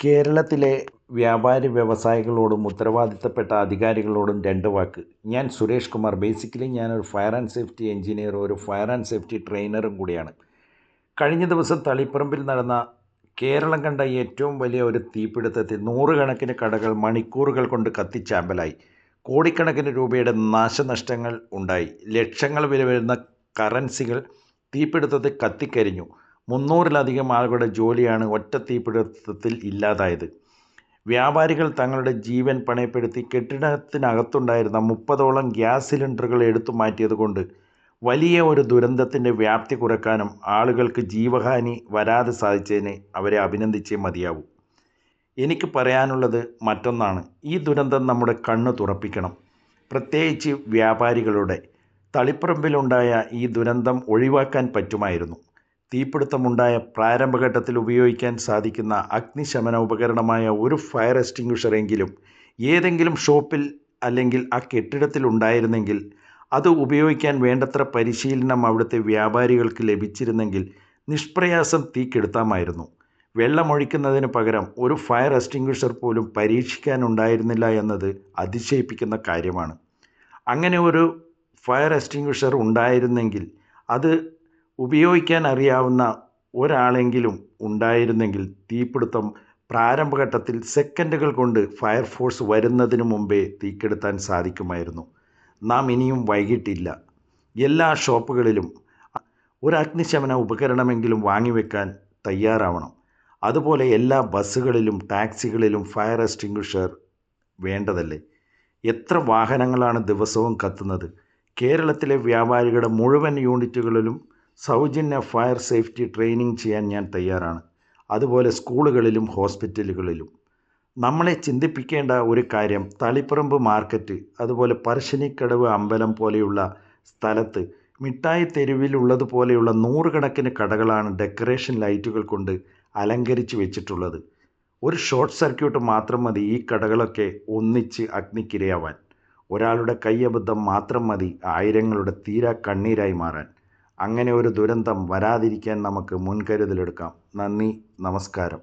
കേരളത്തിലെ വ്യാപാരി വ്യവസായികളോടും ഉത്തരവാദിത്തപ്പെട്ട അധികാരികളോടും രണ്ട് വാക്ക്. ഞാൻ സുരേഷ് കുമാർ. ബേസിക്കലി ഞാനൊരു ഫയർ ആൻഡ് സേഫ്റ്റി എഞ്ചിനീയറും ഒരു ഫയർ ആൻഡ് സേഫ്റ്റി ട്രെയിനറും കൂടിയാണ്. കഴിഞ്ഞ ദിവസം തളിപ്പറമ്പിൽ നടന്ന കേരളം കണ്ട ഏറ്റവും വലിയ ഒരു തീപിടുത്തത്തിൽ നൂറുകണക്കിന് കടകൾ മണിക്കൂറുകൾ കൊണ്ട് കത്തിച്ചാമ്പലായി. കോടിക്കണക്കിന് രൂപയുടെ നാശനഷ്ടങ്ങൾ ഉണ്ടായി. ലക്ഷങ്ങൾ വില വരുന്ന കറൻസികൾ തീപിടുത്തത്തിൽ കത്തിക്കരിഞ്ഞു. 300-ലധികം ആളുകളുടെ ജോലിയാണ് ഒറ്റ തീപിടുത്തത്തിൽ ഇല്ലാതായത്. വ്യാപാരികൾ തങ്ങളുടെ ജീവൻ പണയപ്പെടുത്തി കെട്ടിടത്തിനകത്തുണ്ടായിരുന്ന 30ഓളം ഗ്യാസ് സിലിണ്ടറുകൾ എടുത്തു മാറ്റിയതുകൊണ്ട് വലിയ ഒരു ദുരന്തത്തിൻ്റെ വ്യാപ്തി കുറയ്ക്കാനും ആളുകൾക്ക് ജീവഹാനി വരാതെ സാധിച്ചതിന് അവരെ അഭിനന്ദിച്ചേ മതിയാവൂ. എനിക്ക് പറയാനുള്ളത് മറ്റൊന്നാണ്. ഈ ദുരന്തം നമ്മുടെ കണ്ണ് തുറപ്പിക്കണം. പ്രത്യേകിച്ച് വ്യാപാരികളുടെ. തളിപ്പറമ്പിലുണ്ടായ ഈ ദുരന്തം ഒഴിവാക്കാൻ പറ്റുമായിരുന്നു. തീപിടുത്തമുണ്ടായ പ്രാരംഭഘട്ടത്തിൽ ഉപയോഗിക്കാൻ സാധിക്കുന്ന അഗ്നിശമന ഉപകരണമായ ഒരു ഫയർ എക്സ്റ്റിങ്ക്വിഷറെങ്കിലും ഏതെങ്കിലും ഷോപ്പിൽ അല്ലെങ്കിൽ ആ കെട്ടിടത്തിൽ ഉണ്ടായിരുന്നെങ്കിൽ, അത് ഉപയോഗിക്കാൻ വേണ്ടത്ര പരിശീലനം അവിടുത്തെ വ്യാപാരികൾക്ക് ലഭിച്ചിരുന്നെങ്കിൽ നിഷ്പ്രയാസം തീ കെടുത്താമായിരുന്നു. വെള്ളമൊഴിക്കുന്നതിന് പകരം ഒരു ഫയർ എക്സ്റ്റിങ്ക്വിഷർ പോലും പരീക്ഷിക്കാനുണ്ടായിരുന്നില്ല എന്നത് അതിശയിപ്പിക്കുന്ന കാര്യമാണ്. അങ്ങനെ ഒരു ഫയർ എക്സ്റ്റിങ്ക്വിഷർ ഉണ്ടായിരുന്നെങ്കിൽ, അത് ഉപയോഗിക്കാൻ അറിയാവുന്ന ഒരാളെങ്കിലും ഉണ്ടായിരുന്നെങ്കിൽ തീപിടുത്തം പ്രാരംഭഘട്ടത്തിൽ സെക്കൻഡുകൾ കൊണ്ട് ഫയർഫോഴ്സ് വരുന്നതിന് മുമ്പേ തീക്കെടുത്താൻ സാധിക്കുമായിരുന്നു. നാം ഇനിയും വൈകിട്ടില്ല. എല്ലാ ഷോപ്പുകളിലും ഒരു അഗ്നിശമന ഉപകരണമെങ്കിലും വാങ്ങിവെക്കാൻ തയ്യാറാവണം. അതുപോലെ എല്ലാ ബസ്സുകളിലും ടാക്സികളിലും ഫയർ എക്സ്റ്റിങ്ക്വിഷർ വേണ്ടതല്ലേ? എത്ര വാഹനങ്ങളാണ് ദിവസവും കത്തുന്നത്? കേരളത്തിലെ വ്യാപാരികളുടെ മുഴുവൻ യൂണിറ്റുകളിലും സൗജന്യ ഫയർ സേഫ്റ്റി ട്രെയിനിങ് ചെയ്യാൻ ഞാൻ തയ്യാറാണ്. അതുപോലെ സ്കൂളുകളിലും ഹോസ്പിറ്റലുകളിലും. നമ്മളെ ചിന്തിപ്പിക്കേണ്ട ഒരു കാര്യം, തളിപ്പറമ്പ് മാർക്കറ്റ്, അതുപോലെ പറശ്ശിനിക്കടവ് അമ്പലം പോലെയുള്ള സ്ഥലത്ത് മിഠായി തെരുവിലുള്ളതുപോലെയുള്ള നൂറുകണക്കിന് കടകളാണ് ഡെക്കറേഷൻ ലൈറ്റുകൾ കൊണ്ട് അലങ്കരിച്ച് വെച്ചിട്ടുള്ളത്. ഒരു ഷോർട്ട് സർക്യൂട്ട് മാത്രം മതി ഈ കടകളൊക്കെ ഒന്നിച്ച് അഗ്നിക്കിരയാവാൻ. ഒരാളുടെ കയ്യബദ്ധം മാത്രം മതി ആയിരങ്ങളുടെ തീരാ കണ്ണീരായി മാറാൻ. അങ്ങനെ ഒരു ദുരന്തം വരാതിരിക്കാൻ നമുക്ക് മുൻകരുതലെടുക്കാം. നന്ദി, നമസ്കാരം.